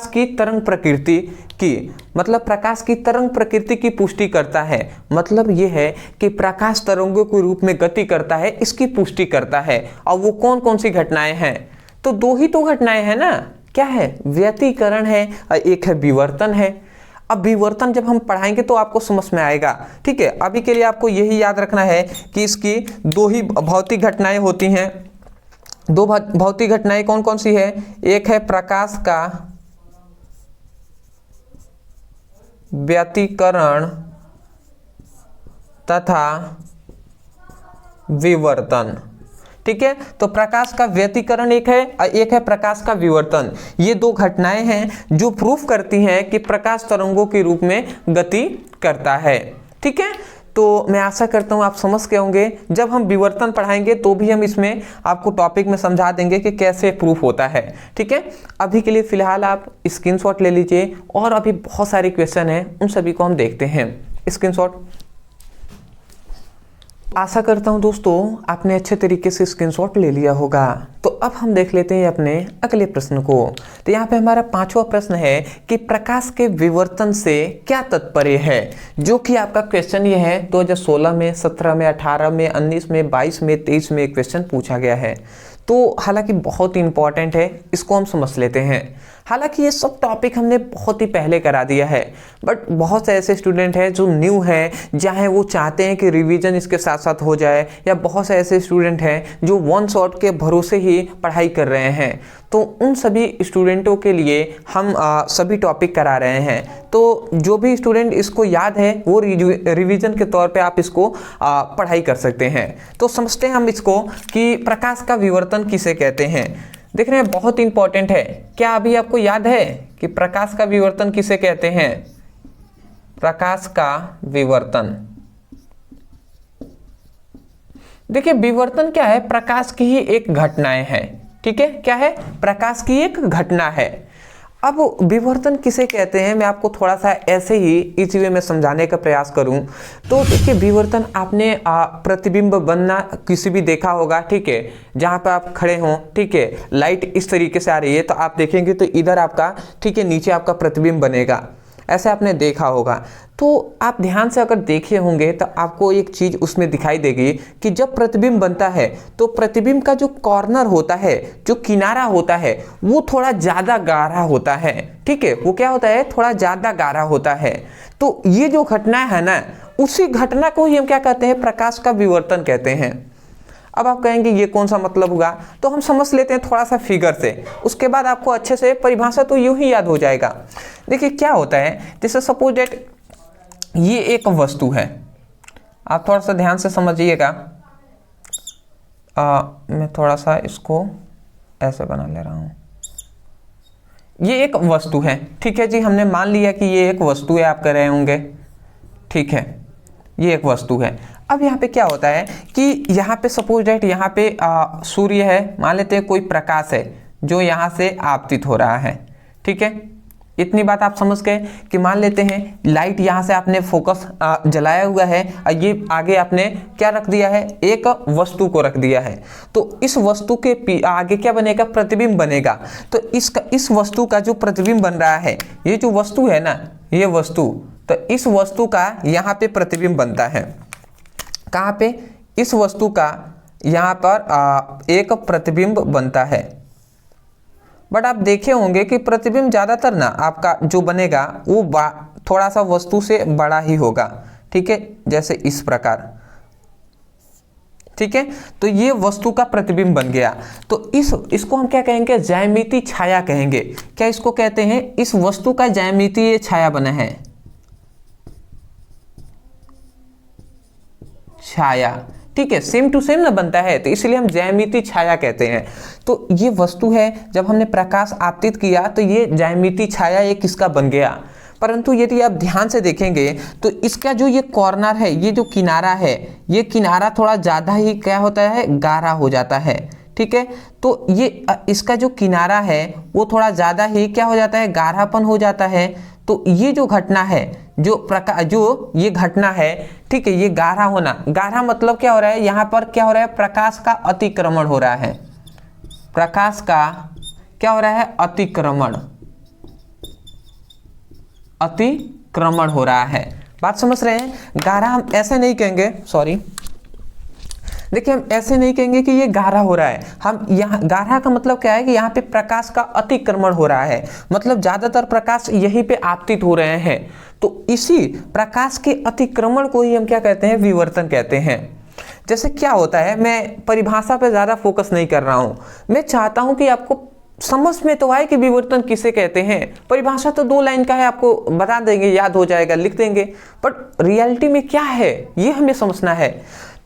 की तरंग प्रकृति की, मतलब प्रकाश की तरंग प्रकृति की पुष्टि करता है। मतलब ये है कि प्रकाश तरंगों के रूप में गति करता है, इसकी पुष्टि करता है। और वो कौन कौन सी घटनाएं हैं, तो दो ही तो घटनाएं हैं ना, क्या है, व्यतिकरण है और एक है विवर्तन है। अब विवर्तन जब हम पढ़ाएंगे तो आपको समझ में आएगा, ठीक है। अभी के लिए आपको यही याद रखना है कि इसकी दो ही भौतिक घटनाएं होती हैं। दो भौतिक घटनाएं कौन कौन सी है, एक है प्रकाश का व्यतिकरण तथा विवर्तन। ठीक है, तो प्रकाश का व्यतिकरण एक है, एक है प्रकाश का विवर्तन। ये दो घटनाएं हैं जो प्रूफ करती हैं कि प्रकाश तरंगों के रूप में गति करता है। ठीक है, तो मैं आशा करता हूं आप समझ गए होंगे। जब हम विवर्तन पढ़ाएंगे तो भी हम इसमें आपको टॉपिक में समझा देंगे कि कैसे प्रूफ होता है। ठीक है, अभी के लिए फिलहाल आप स्क्रीनशॉट ले लीजिए और अभी बहुत सारे क्वेश्चन हैं, उन सभी को हम देखते हैं। स्क्रीनशॉट। आशा करता हूं दोस्तों आपने अच्छे तरीके से स्क्रीनशॉट ले लिया होगा। तो अब हम देख लेते हैं अपने अगले प्रश्न को। तो यहाँ पे हमारा 5वां प्रश्न है कि प्रकाश के विवर्तन से क्या तात्पर्य है, जो कि आपका क्वेश्चन ये है 2016 में, 17 में, 18 में, 19 में, 22 में, 23 में क्वेश्चन पूछा गया है। तो हालांकि बहुत ही इंपॉर्टेंट है, इसको हम समझ लेते हैं। हालांकि ये सब टॉपिक हमने बहुत ही पहले करा दिया है, बट बहुत से ऐसे स्टूडेंट हैं जो न्यू हैं, चाहे वो चाहते हैं कि रिवीजन इसके साथ साथ हो जाए, या बहुत से ऐसे स्टूडेंट हैं जो वन शॉट के भरोसे ही पढ़ाई कर रहे हैं। तो उन सभी स्टूडेंटों के लिए हम सभी टॉपिक करा रहे हैं। तो जो भी स्टूडेंट इसको याद है वो रिवीजन के तौर पे आप इसको पढ़ाई कर सकते हैं। तो समझते हैं हम इसको कि प्रकाश का विवर्तन किसे कहते हैं। देख रहे हैं, बहुत इंपॉर्टेंट है। क्या अभी आपको याद है कि प्रकाश का विवर्तन किसे कहते हैं? प्रकाश का विवर्तन, देखिए विवर्तन क्या है? प्रकाश की ही एक घटनाएं है। ठीक है, क्या है? प्रकाश की एक घटना है। अब विवर्तन किसे कहते हैं, मैं आपको थोड़ा सा ऐसे ही इस वे में समझाने का प्रयास करूं तो देखिए, विवर्तन आपने प्रतिबिंब बनना किसी भी देखा होगा। ठीक है, जहां पर आप खड़े हों, ठीक है, लाइट इस तरीके से आ रही है तो आप देखेंगे तो इधर आपका, ठीक है, नीचे आपका प्रतिबिंब बनेगा, ऐसे आपने देखा होगा। तो आप ध्यान से अगर देखे होंगे तो आपको एक चीज उसमें दिखाई देगी कि जब प्रतिबिंब बनता है तो प्रतिबिंब का जो कॉर्नर होता है, जो किनारा होता है, वो थोड़ा ज्यादा गाढ़ा होता है। ठीक है, वो क्या होता है? थोड़ा ज्यादा गाढ़ा होता है। तो ये जो घटना है ना, उसी घटना को ही हम क्या कहते हैं? प्रकाश का विवर्तन कहते हैं। अब आप कहेंगे ये कौन सा मतलब होगा, तो हम समझ लेते हैं थोड़ा सा फिगर से, उसके बाद आपको अच्छे से परिभाषा तो यूं ही याद हो जाएगा। देखिए क्या होता है, जैसे सपोज डेट ये एक वस्तु है, आप थोड़ा सा ध्यान से समझिएगा। मैं थोड़ा सा इसको ऐसे बना ले रहा हूं। ये एक वस्तु है, ठीक है जी, हमने मान लिया कि ये एक वस्तु है, आप कह रहे होंगे ठीक है, ये एक वस्तु है। अब यहाँ पे क्या होता है कि यहाँ पे सपोज डेट यहाँ पे सूर्य है, मान लेते हैं कोई प्रकाश है जो यहाँ से आपतित हो रहा है। ठीक है, इतनी बात आप समझ गए कि मान लेते हैं लाइट यहाँ से आपने फोकस जलाया हुआ है, ये आगे आपने क्या रख दिया है? एक वस्तु को रख दिया है। तो इस वस्तु के आगे क्या बनेगा? प्रतिबिंब बनेगा। तो इस वस्तु का जो प्रतिबिंब बन रहा है, ये जो वस्तु है ना, ये वस्तु, तो इस वस्तु का यहाँ पे प्रतिबिंब बनता है। कहाँ पे? इस वस्तु का यहाँ पर एक प्रतिबिंब बनता है। बट आप देखे होंगे कि प्रतिबिंब ज्यादातर ना आपका जो बनेगा वो थोड़ा सा वस्तु से बड़ा ही होगा। ठीक है, जैसे इस प्रकार। ठीक है, तो ये वस्तु का प्रतिबिंब बन गया। तो इसको हम क्या कहेंगे? ज्यामितीय छाया कहेंगे। क्या इसको कहते हैं? इस वस्तु का ज्यामितीय छाया बना है, छाया। ठीक है, सेम टू सेम ना बनता है, तो इसलिए हम ज्यामितीय छाया कहते हैं। तो ये वस्तु है, जब हमने प्रकाश आपतित किया तो ये ज्यामितीय छाया एक इसका बन गया। परंतु यदि आप ध्यान से देखेंगे तो इसका जो ये कॉर्नर है, ये जो किनारा है, ये किनारा थोड़ा ज़्यादा ही क्या होता है? गाढ़ा हो जाता है। ठीक है, तो ये इसका जो किनारा है वो थोड़ा ज़्यादा ही क्या हो जाता है? गाढ़ापन हो जाता है। तो ये जो घटना है, जो ये घटना है, ठीक है, ये गाढ़ा होना, गाढ़ा मतलब क्या हो रहा है? यहाँ पर क्या हो रहा है? प्रकाश का अतिक्रमण हो रहा है। प्रकाश का क्या हो रहा है? अतिक्रमण हो रहा है। बात समझ रहे हैं? गाढ़ा हम ऐसे नहीं कहेंगे, सॉरी, देखिए हम ऐसे नहीं कहेंगे कि ये गाढ़ा हो रहा है। हम यहाँ गाढ़ा का मतलब क्या है कि यहाँ पे प्रकाश का अतिक्रमण हो रहा है, मतलब ज्यादातर प्रकाश यहीं पे आपतित हो रहे हैं। तो इसी प्रकाश के अतिक्रमण को ही हम क्या कहते हैं? विवर्तन कहते हैं। जैसे क्या होता है, मैं परिभाषा पे ज्यादा फोकस नहीं कर रहा हूं, मैं चाहता हूं कि आपको समझ में तो आए कि विवर्तन किसे कहते हैं। परिभाषा तो 2 लाइन का है, आपको बता देंगे, याद हो जाएगा, लिख देंगे, बट रियलिटी में क्या है ये हमें समझना है।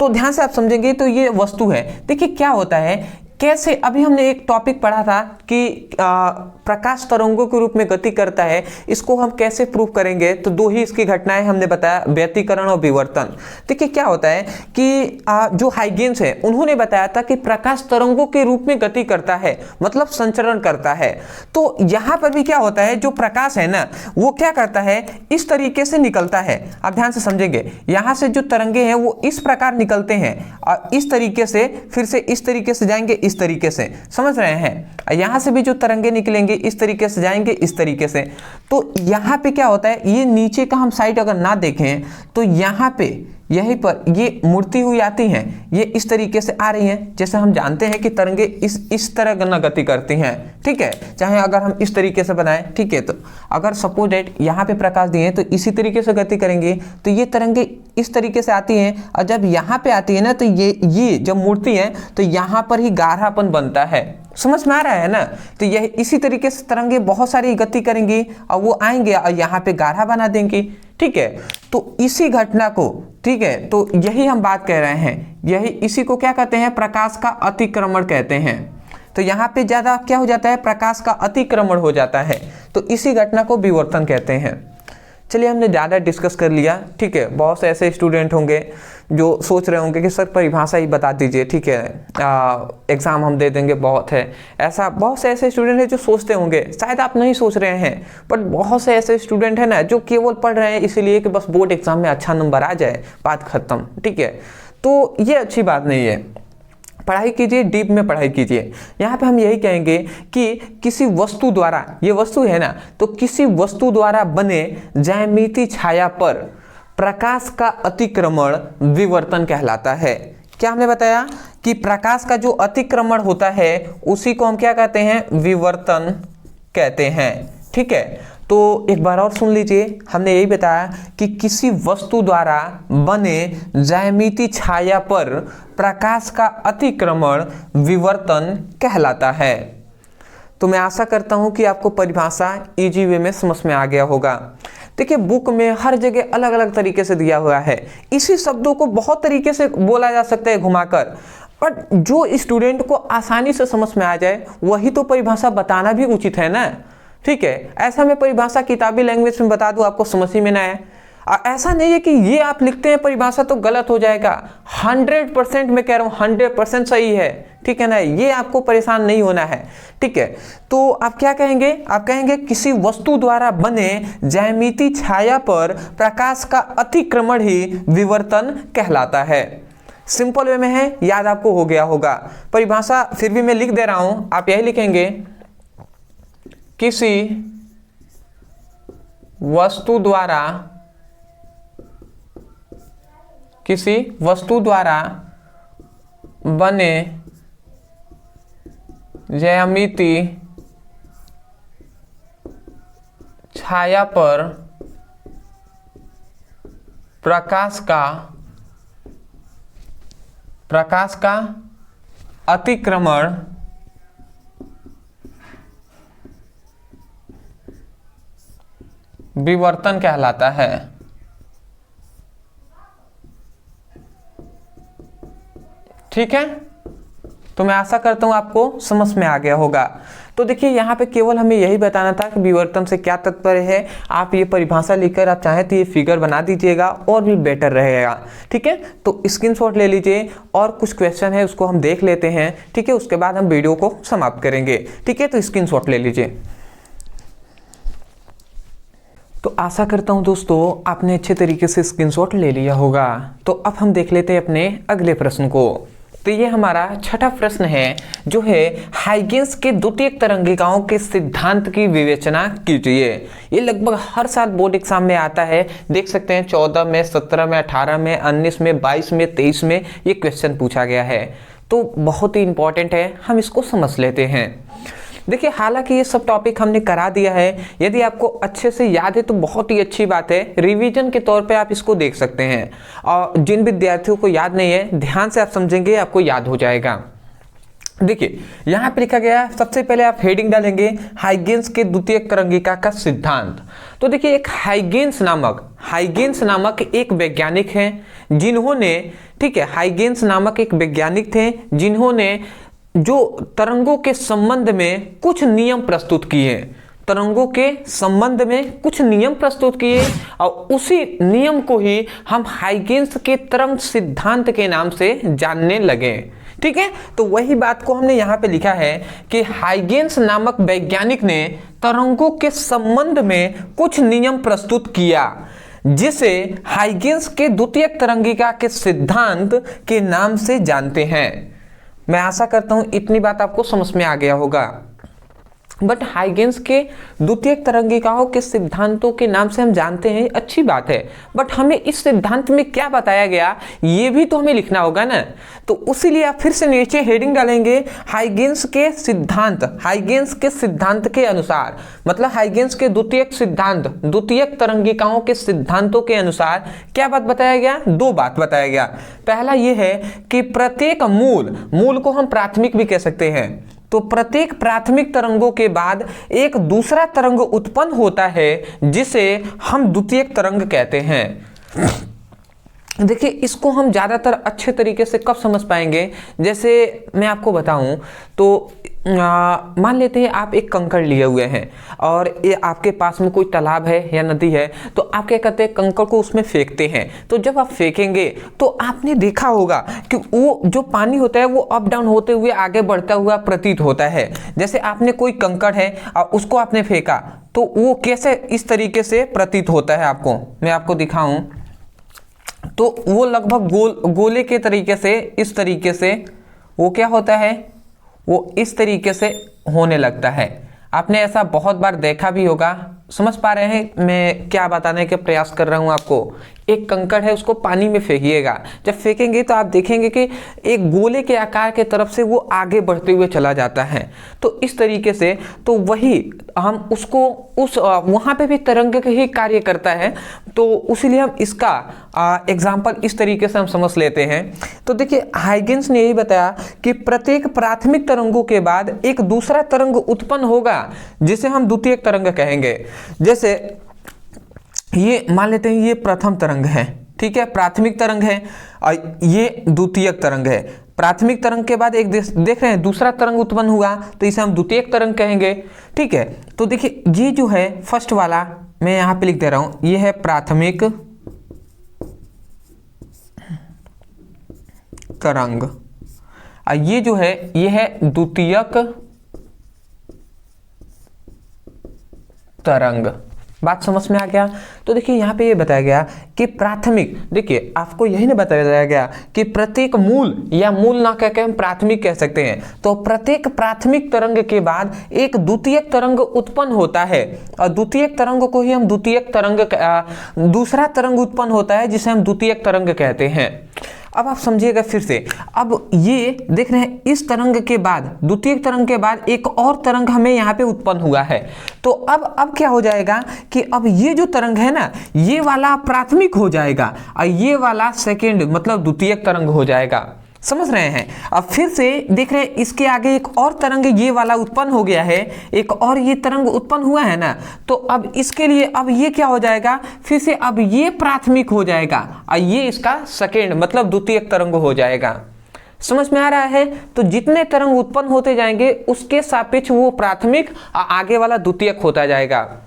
तो ध्यान से आप समझेंगे तो ये वस्तु है। देखिए क्या होता है, कैसे, अभी हमने एक टॉपिक पढ़ा था कि प्रकाश तरंगों के रूप में गति करता है, इसको हम कैसे प्रूव करेंगे। तो 2 ही इसकी घटनाएं हमने बताया, व्यतिकरण और विवर्तन। देखिए क्या होता है कि जो हाइगेन्स है उन्होंने बताया था कि प्रकाश तरंगों के रूप में गति करता है, मतलब संचरण करता है। तो यहां पर भी क्या होता है, जो प्रकाश है ना वो क्या करता है, इस तरीके से निकलता है। आप ध्यान से समझेंगे, यहां से जो तरंगे हैं वो इस प्रकार निकलते हैं और इस तरीके से फिर से इस तरीके से जाएंगे, इस तरीके से, समझ रहे हैं। यहां से भी जो तरंगे निकलेंगे इस तरीके से जाएंगे, इस तरीके से। तो यहां पे क्या होता है, ये नीचे का हम साइड अगर ना देखें तो यहां पे यहीं पर ये मुड़ती हुई आती हैं, ये इस तरीके से आ रही हैं। जैसे हम जानते हैं कि तरंगे इस तरह ना गति करती हैं, ठीक है, चाहे अगर हम इस तरीके से बनाएं, ठीक है। तो अगर सपोज डेट यहाँ पे प्रकाश दिए तो इसी तरीके से गति करेंगे, तो ये तरंगे इस तरीके से आती हैं, और जब यहाँ पे आती है ना तो ये जब मुड़ती हैं तो यहाँ पर ही गाढ़ापन बनता है। समझ में आ रहा है ना। तो यह इसी तरीके से तरंगे बहुत सारी गति करेंगी और वो आएंगे और यहाँ पे गाढ़ा बना देंगी, ठीक है। तो इसी घटना को, ठीक है, तो यही हम बात कह रहे हैं, यही इसी को क्या कहते हैं, प्रकाश का अतिक्रमण कहते हैं। तो यहाँ पे ज्यादा क्या हो जाता है, प्रकाश का अतिक्रमण हो जाता है, तो इसी घटना को विवर्तन कहते हैं। चलिए हमने ज़्यादा डिस्कस कर लिया, ठीक है। बहुत से ऐसे स्टूडेंट होंगे जो सोच रहे होंगे कि सर परिभाषा ही बता दीजिए, ठीक है, एग्ज़ाम हम दे देंगे, बहुत है ऐसा, बहुत से ऐसे स्टूडेंट हैं जो सोचते होंगे, शायद आप नहीं सोच रहे हैं, बट बहुत से ऐसे स्टूडेंट हैं ना जो केवल पढ़ रहे हैं इसीलिए कि बस बोर्ड एग्जाम में अच्छा नंबर आ जाए, बात खत्म, ठीक है। तो ये अच्छी बात नहीं है, पढ़ाई कीजिए, डीप में पढ़ाई कीजिए। यहाँ पे हम यही कहेंगे कि किसी वस्तु द्वारा, ये वस्तु है ना, तो किसी वस्तु द्वारा बने ज्यामितीय छाया पर प्रकाश का अतिक्रमण विवर्तन कहलाता है। क्या हमने बताया कि प्रकाश का जो अतिक्रमण होता है उसी को हम क्या कहते हैं, विवर्तन कहते हैं, ठीक है। तो एक बार और सुन लीजिए, हमने यही बताया कि किसी वस्तु द्वारा बने ज्यामितीय छाया पर प्रकाश का अतिक्रमण विवर्तन कहलाता है। तो मैं आशा करता हूं कि आपको परिभाषा इजी वे में समझ में आ गया होगा। देखिए बुक में हर जगह अलग अलग तरीके से दिया हुआ है, इसी शब्दों को बहुत तरीके से बोला जा सकता है घुमाकर, बट जो स्टूडेंट को आसानी से समझ में आ जाए वही तो परिभाषा बताना भी उचित है ना, ठीक है। ऐसा मैं परिभाषा किताबी लैंग्वेज में बता दूं आपको समझ ही में ना आए, ऐसा नहीं है कि ये आप लिखते हैं परिभाषा तो गलत हो जाएगा। 100% मैं कह रहा हूँ 100% सही है, ठीक है ना, ये आपको परेशान नहीं होना है, ठीक है। तो आप क्या कहेंगे, आप कहेंगे किसी वस्तु द्वारा बने ज्यामितीय छाया पर प्रकाश का अतिक्रमण ही विवर्तन कहलाता है। सिंपल वे में है, याद आपको हो गया होगा। परिभाषा फिर भी मैं लिख दे रहा हूं, आप यही लिखेंगे, किसी वस्तु द्वारा बने ज्यामितीय छाया पर प्रकाश का अतिक्रमण विवर्तन कहलाता है। ठीक है, तो मैं आशा करता हूं आपको समझ में आ गया होगा। तो देखिए यहाँ पे केवल हमें यही बताना था कि विवर्तन से क्या तात्पर्य है। आप ये परिभाषा लिखकर आप चाहें तो ये फिगर बना दीजिएगा और भी बेटर रहेगा। ठीक है, तो स्क्रीनशॉट ले लीजिए और कुछ क्वेश्चन है उसको हम देख लेते हैं। ठीक है, उसके बाद हम वीडियो को समाप्त करेंगे। ठीक है, तो स्क्रीनशॉट ले लीजिए। तो आशा करता हूं दोस्तों आपने अच्छे तरीके से स्क्रीनशॉट ले लिया होगा। तो अब हम देख लेते हैं अपने अगले प्रश्न को। तो ये हमारा छठा प्रश्न है जो है हाइगेन्स के द्वितीयक तरंगिकाओं के सिद्धांत की विवेचना कीजिए। ये लगभग हर साल बोर्ड एग्जाम में आता है, देख सकते हैं 14 में, 17 में, 18 में, 19 में, 22 में, 23 में ये क्वेश्चन पूछा गया है। तो बहुत ही इंपॉर्टेंट है, हम इसको समझ लेते हैं। देखिए हालांकि ये सब टॉपिक हमने करा दिया है, यदि आपको अच्छे से याद है तो बहुत ही अच्छी बात है। रिवीजन के तौर पे आप इसको देख सकते हैं और जिन विद्यार्थियों को याद नहीं है ध्यान से आप समझेंगे, आपको याद हो जाएगा। देखिए यहां पे लिखा गया है, सबसे पहले आप हेडिंग डालेंगे हाइगेन्स के द्वितीयक तरंगिका का सिद्धांत। तो देखिए एक हाइगेन्स नामक एक वैज्ञानिक हैं जिन्होंने, ठीक है, हाइगेन्स नामक एक वैज्ञानिक थे जिन्होंने जो तरंगों के संबंध में कुछ नियम प्रस्तुत किए, तरंगों के संबंध में कुछ नियम प्रस्तुत किए, और उसी नियम को ही हम हाइगेन्स के तरंग सिद्धांत के नाम से जानने लगे। ठीक है, तो वही बात को हमने यहां पे लिखा है कि हाइगेन्स नामक वैज्ञानिक ने तरंगों के संबंध में कुछ नियम प्रस्तुत किया, जिसे हाइगेन्स के द्वितीयक तरंगिका के सिद्धांत के नाम से जानते हैं। मैं आशा करता हूं इतनी बात आपको समझ में आ गया होगा। बट हाइगेन्स के द्वितीयक तरंगिकाओं के सिद्धांतों के नाम से हम जानते हैं, अच्छी बात है, बट हमें इस सिद्धांत में क्या बताया गया ये भी तो हमें लिखना होगा ना। तो इसीलिए आप फिर से नीचे हेडिंग डालेंगे हाइगेन्स के सिद्धांत के अनुसार, मतलब हाइगेन्स के द्वितीयक तरंगिकाओं के सिद्धांतों के अनुसार क्या बात बताया गया, दो बात बताया गया। पहला ये है कि प्रत्येक मूल को हम प्राथमिक भी कह सकते हैं, तो प्रत्येक प्राथमिक तरंगों के बाद एक दूसरा तरंग उत्पन्न होता है जिसे हम द्वितीयक तरंग कहते हैं। देखिए इसको हम ज़्यादातर अच्छे तरीके से कब समझ पाएंगे, जैसे मैं आपको बताऊं तो मान लेते हैं आप एक कंकड़ लिए हुए हैं और ये आपके पास में कोई तालाब है या नदी है, तो आप क्या करते हैं, कंकड़ को उसमें फेंकते हैं। तो जब आप फेंकेंगे तो आपने देखा होगा कि वो जो पानी होता है वो अप डाउन होते हुए आगे बढ़ता हुआ प्रतीत होता है। जैसे आपने कोई कंकड़ है और उसको आपने फेंका तो वो कैसे इस तरीके से प्रतीत होता है, आपको मैं आपको दिखाऊं तो वो लगभग गोले के तरीके से, इस तरीके से वो क्या होता है, वो इस तरीके से होने लगता है। आपने ऐसा बहुत बार देखा भी होगा। समझ पा रहे हैं मैं क्या बताने का प्रयास कर रहा हूं आपको। एक कंकड़ है, उसको पानी में फेंकिएगा, जब फेंकेंगे तो आप देखेंगे कि एक गोले के आकार के तरफ से वो आगे बढ़ते हुए चला जाता है। तो इस तरीके से, तो वही हम उसको वहाँ पे भी तरंग ही कार्य करता है, तो इसीलिए हम इसका एग्जाम्पल इस तरीके से हम समझ लेते हैं। तो देखिए हाइगेन्स ने यही बताया कि प्रत्येक प्राथमिक तरंगों के बाद एक दूसरा तरंग उत्पन्न होगा जिसे हम द्वितीयक तरंग कहेंगे। जैसे ये मान लेते हैं ये प्रथम तरंग है, ठीक है, प्राथमिक तरंग है, और ये द्वितीयक तरंग है। प्राथमिक तरंग के बाद एक देख रहे हैं दूसरा तरंग उत्पन्न हुआ, तो इसे हम द्वितीयक तरंग कहेंगे। ठीक है, तो देखिए ये जो है फर्स्ट वाला मैं यहाँ पे लिख दे रहा हूं, ये है प्राथमिक तरंग, और ये जो है ये है द्वितीयक तरंग। बात समझ में आ गया। तो देखिए यहाँ पे ये बताया गया कि प्राथमिक, देखिए आपको यही ना बताया गया कि प्रत्येक मूल, या मूल ना कह के हम प्राथमिक कह सकते हैं, तो प्रत्येक प्राथमिक तरंग के बाद एक द्वितीयक तरंग उत्पन्न होता है, और द्वितीयक तरंग को ही हम द्वितीयक तरंग, दूसरा तरंग उत्पन्न होता है जिसे हम द्वितीयक तरंग कहते हैं। अब आप समझिएगा फिर से, अब ये देख रहे हैं इस तरंग के बाद, द्वितीयक तरंग के बाद एक और तरंग हमें यहाँ पे उत्पन्न हुआ है। तो अब क्या हो जाएगा कि अब ये जो तरंग है ना, ये वाला प्राथमिक हो जाएगा और ये वाला सेकेंड मतलब द्वितीयक तरंग हो जाएगा। समझ रहे हैं। अब फिर से देख रहे हैं इसके आगे एक और तरंग ये वाला उत्पन्न हो गया है, एक और ये तरंग उत्पन्न हुआ है ना, तो अब इसके लिए अब ये क्या हो जाएगा, फिर से अब ये प्राथमिक हो जाएगा और ये इसका सेकेंड मतलब द्वितीयक तरंग हो जाएगा। समझ में आ रहा है। तो जितने तरंग उत्पन्न होते जाएंगे उसके सापेक्ष वो प्राथमिक और आगे वाला द्वितीयक होता जाएगा।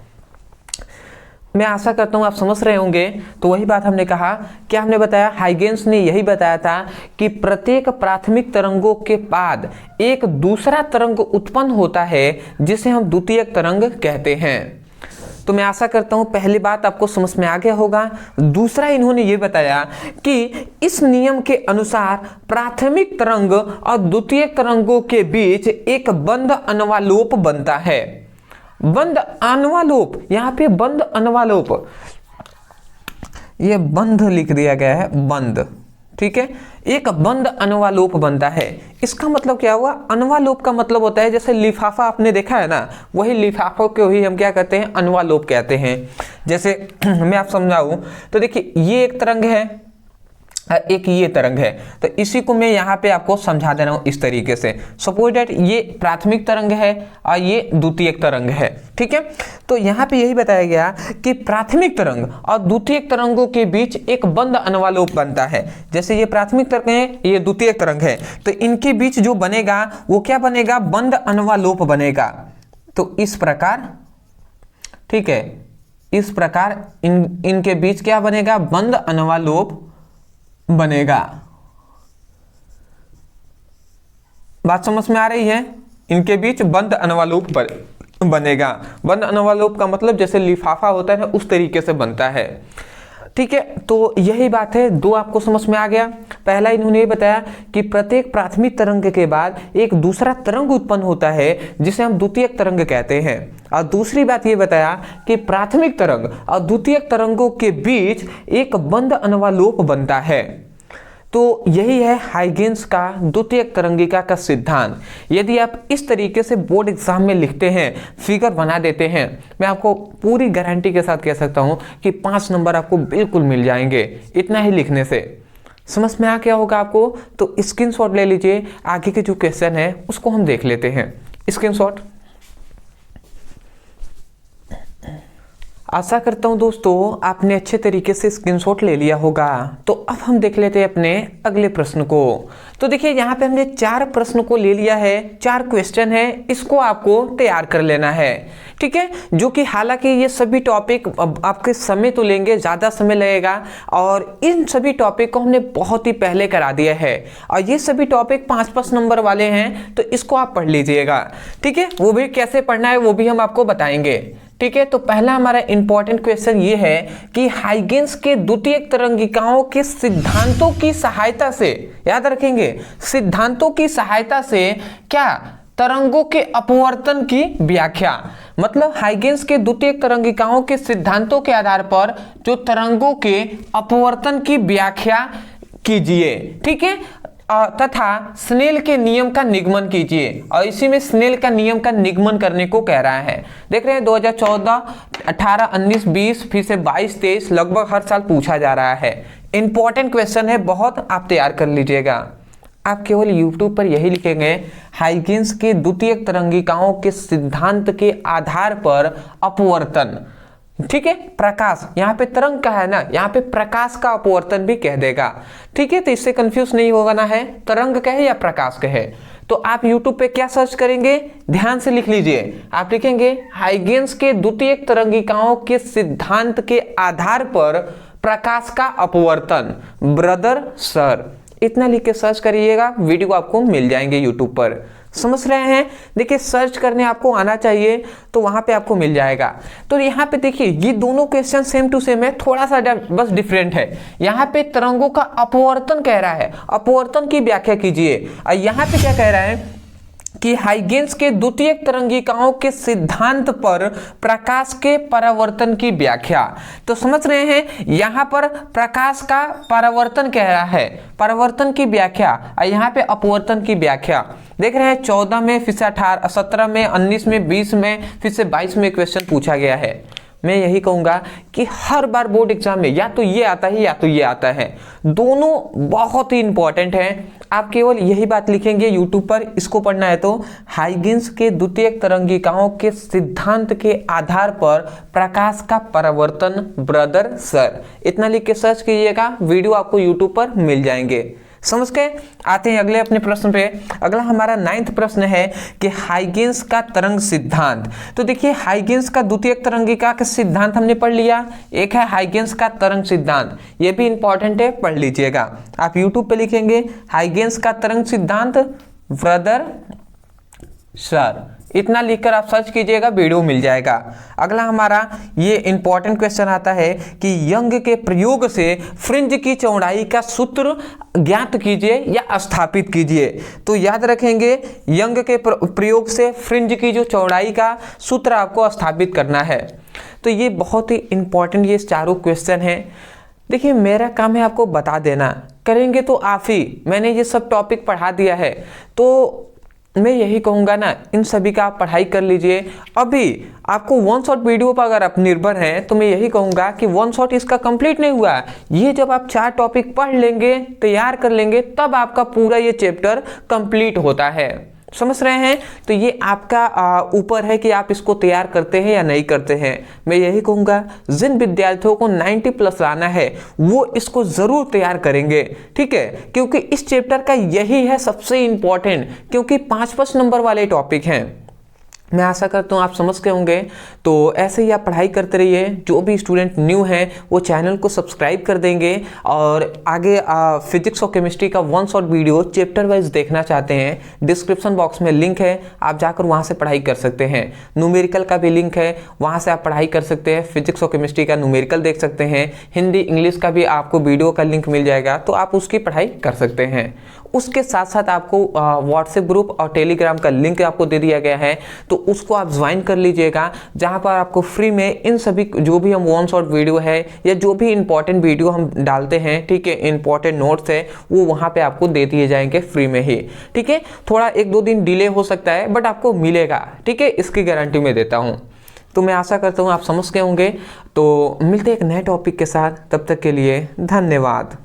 मैं आशा करता हूं आप समझ रहे होंगे। तो वही बात हमने कहा, क्या हमने बताया, हाइगेन्स ने यही बताया था कि प्रत्येक प्राथमिक तरंगों के बाद एक दूसरा तरंग उत्पन्न होता है जिसे हम द्वितीयक तरंग कहते हैं। तो मैं आशा करता हूं पहली बात आपको समझ में आ गया होगा। दूसरा इन्होंने ये बताया कि इस नियम के अनुसार प्राथमिक तरंग और द्वितीयक तरंगों के बीच एक बंद अनवालोप बनता है। बंद अनवालोप, यहाँ पे बंद अनवालोप, ये बंद लिख दिया गया है, बंद, ठीक है, एक बंद अनवालोप बनता है। इसका मतलब क्या हुआ, अनवालोप का मतलब होता है जैसे लिफाफा आपने देखा है ना, वही लिफाफों को ही हम क्या कहते हैं, अनवालोप कहते हैं। जैसे मैं आप समझाऊं तो देखिए ये एक तरंग है एक ये तरंग है। तो इसी को मैं यहाँ पे आपको समझा दे रहा हूँ इस तरीके से। सपोज दैट ये प्राथमिक तरंग है और ये द्वितीयक तरंग है, ठीक है। तो यहाँ पे यही बताया गया कि प्राथमिक तरंग और द्वितीयक तरंगों के बीच एक बंद अनुवालोप बनता है। जैसे ये प्राथमिक तरंग है, ये द्वितीयक तरंग है, तो इनके बीच जो बनेगा वो क्या बनेगा, बंद अनुवालोप बनेगा। तो इस प्रकार, ठीक है, इस प्रकार इनके बीच क्या बनेगा, बंद अनुवालोप बनेगा। बात समझ में आ रही है? इनके बीच बंद अनुवालोप बनेगा। बंद अनुवालोप का मतलब जैसे लिफाफा होता है उस तरीके से बनता है, ठीक है। तो यही बात है, दो आपको समझ में आ गया। पहला इन्होंने ये बताया कि प्रत्येक प्राथमिक तरंग के बाद एक दूसरा तरंग उत्पन्न होता है जिसे हम द्वितीयक तरंग कहते हैं। और दूसरी बात ये बताया कि प्राथमिक तरंग और द्वितीयक तरंगों के बीच एक बंद अनुवालोप बनता है। तो यही है हाइगेन्स का द्वितीयक तरंगिका का सिद्धांत। यदि आप इस तरीके से बोर्ड एग्जाम में लिखते हैं, फिगर बना देते हैं, मैं आपको पूरी गारंटी के साथ कह सकता हूं कि 5 नंबर आपको बिल्कुल मिल जाएंगे इतना ही लिखने से। समझ में आ गया होगा आपको? तो स्क्रीनशॉट ले लीजिए, आगे के जो क्वेश्चन है उसको हम देख लेते हैं। स्क्रीनशॉट। आशा करता हूं दोस्तों आपने अच्छे तरीके से स्क्रीनशॉट ले लिया होगा। तो अब हम देख लेते हैं अपने अगले प्रश्न को। तो देखिए यहाँ पे हमने 4 प्रश्न को ले लिया है, 4 क्वेश्चन है, इसको आपको तैयार कर लेना है, ठीक है। जो कि हालांकि ये सभी टॉपिक आपके समय तो लेंगे, ज़्यादा समय लगेगा, और इन सभी टॉपिक को हमने बहुत ही पहले करा दिया है, और ये सभी टॉपिक 5-5 नंबर वाले हैं, तो इसको आप पढ़ लीजिएगा, ठीक है। वो भी कैसे पढ़ना है वो भी हम आपको बताएंगे, ठीक है। तो पहला हमारा इंपॉर्टेंट क्वेश्चन ये है कि हाइगेन्स के द्वितीयक तरंगिकाओं के सिद्धांतों की सहायता से, याद रखेंगे, सिद्धांतों की सहायता से क्या तरंगों के अपवर्तन की व्याख्या, मतलब हाइगेन्स के द्वितीयक तरंगिकाओं के सिद्धांतों के आधार पर जो तरंगों के अपवर्तन की व्याख्या कीजिए, ठीक है, तथा स्नेल के नियम का निगमन कीजिए। और इसी में स्नेल का नियम का निगमन करने को कह रहा है। देख रहे हैं 2014, 18, 19, 20, फिर से 22, 23 लगभग हर साल पूछा जा रहा है। इंपॉर्टेंट क्वेश्चन है बहुत, आप तैयार कर लीजिएगा। आप केवल YouTube पर यही लिखेंगे हाइगेन्स के द्वितीयक तरंगिकाओं के सिद्धांत के आधार पर अपवर्तन, ठीक है। प्रकाश, यहाँ पे तरंग का है ना, यहाँ पे प्रकाश का अपवर्तन भी कह देगा, ठीक है। तो इससे कंफ्यूज नहीं होगा ना, है तरंग का है या प्रकाश का है। तो आप YouTube पे क्या सर्च करेंगे, ध्यान से लिख लीजिए। आप लिखेंगे हाइगेन्स के द्वितीयक तरंगिकाओं के सिद्धांत के आधार पर प्रकाश का अपवर्तन, ब्रदर सर, इतना लिख के सर्च करिएगा, वीडियो आपको मिल जाएंगे YouTube पर। समझ रहे हैं? देखिए सर्च करने आपको आना चाहिए, तो वहां पे आपको मिल जाएगा। तो यहाँ पे देखिए ये दोनों क्वेश्चन सेम टू सेम है, थोड़ा सा बस डिफरेंट है। यहाँ पे तरंगों का अपवर्तन कह रहा है, अपवर्तन की व्याख्या कीजिए, और यहाँ पे क्या कह रहा है कि हाइगेन्स के द्वितीयक तरंगिकाओं के सिद्धांत पर प्रकाश के परावर्तन की व्याख्या। तो समझ रहे हैं, यहाँ पर प्रकाश का परावर्तन कह रहा है, परावर्तन की व्याख्या, और यहाँ पे अपवर्तन की व्याख्या। देख रहे हैं 14 में, फिर से 18, 17 में, 19 में, 20 में, फिर से 22 में क्वेश्चन पूछा गया है। मैं यही कहूंगा कि हर बार बोर्ड एग्जाम में या तो ये आता है या तो ये आता है, दोनों बहुत ही इंपॉर्टेंट हैं। आप केवल यही बात लिखेंगे YouTube पर, इसको पढ़ना है तो हाइगेन्स के द्वितीयक तरंगिकाओं के सिद्धांत के आधार पर प्रकाश का परावर्तन, ब्रदर सर, इतना लिख के सर्च कीजिएगा, वीडियो आपको YouTube पर मिल जाएंगे। समझ गए? आते हैं अगले अपने प्रश्न पे। अगला हमारा 9th प्रश्न है कि हाइगेन्स का तरंग सिद्धांत। तो देखिए हाइगेन्स का द्वितीयक तरंगिका का सिद्धांत हमने पढ़ लिया, एक है हाइगेन्स का तरंग सिद्धांत, ये भी इंपॉर्टेंट है, पढ़ लीजिएगा। आप YouTube पे लिखेंगे हाइगेन्स का तरंग सिद्धांत, ब्रदर सर, इतना लिखकर आप सर्च कीजिएगा, वीडियो मिल जाएगा। अगला हमारा ये इंपॉर्टेंट क्वेश्चन आता है कि यंग के प्रयोग से फ्रिंज की चौड़ाई का सूत्र ज्ञात कीजिए या स्थापित कीजिए। तो याद रखेंगे यंग के प्रयोग से फ्रिंज की जो चौड़ाई का सूत्र आपको स्थापित करना है। तो ये बहुत ही इंपॉर्टेंट ये चारों क्वेश्चन हैं। देखिए मेरा काम है आपको बता देना, करेंगे तो आप ही, मैंने ये सब टॉपिक पढ़ा दिया है। तो मैं यही कहूँगा ना, इन सभी का आप पढ़ाई कर लीजिए। अभी आपको वन शॉट वीडियो पर अगर आप निर्भर हैं तो मैं यही कहूँगा कि वन शॉट इसका कंप्लीट नहीं हुआ। ये जब आप 4 टॉपिक पढ़ लेंगे, तैयार कर लेंगे, तब आपका पूरा ये चैप्टर कंप्लीट होता है। समझ रहे हैं? तो ये आपका ऊपर है कि आप इसको तैयार करते हैं या नहीं करते हैं। मैं यही कहूँगा जिन विद्यार्थियों को 90 प्लस लाना है वो इसको ज़रूर तैयार करेंगे, ठीक है, क्योंकि इस चैप्टर का यही है सबसे इम्पॉर्टेंट, क्योंकि 5-5 नंबर वाले टॉपिक हैं। मैं आशा करता हूँ आप समझ गए होंगे। तो ऐसे ही आप पढ़ाई करते रहिए। जो भी स्टूडेंट न्यू हैं वो चैनल को सब्सक्राइब कर देंगे, और आगे फिजिक्स और केमिस्ट्री का one shot video chapter wise देखना चाहते हैं, डिस्क्रिप्शन बॉक्स में लिंक है, आप जाकर वहाँ से पढ़ाई कर सकते हैं। न्यूमेरिकल का भी लिंक है, वहाँ से आप पढ़ाई कर सकते हैं। फिजिक्स और केमिस्ट्री का न्यूमेरिकल देख सकते हैं। हिंदी इंग्लिश का भी आपको वीडियो का लिंक मिल जाएगा, तो आप उसकी पढ़ाई कर सकते हैं। उसके साथ साथ आपको व्हाट्सएप ग्रुप और टेलीग्राम का लिंक आपको दे दिया गया है, तो उसको आप ज्वाइन कर लीजिएगा, जहां पर आपको फ्री में इन सभी जो भी हम वन शॉट वीडियो है या जो भी इंपॉर्टेंट वीडियो हम डालते हैं, ठीक है, इंपॉर्टेंट नोट्स है, वो वहां पे आपको दे दिए जाएंगे फ्री में ही, ठीक है। थोड़ा 1-2 दिन डिले हो सकता है, बट आपको मिलेगा, ठीक है, इसकी गारंटी मैं देता हूँ। तो मैं आशा करता हूँ आप समझ गए होंगे। तो मिलते हैं एक नए टॉपिक के साथ, तब तक के लिए धन्यवाद।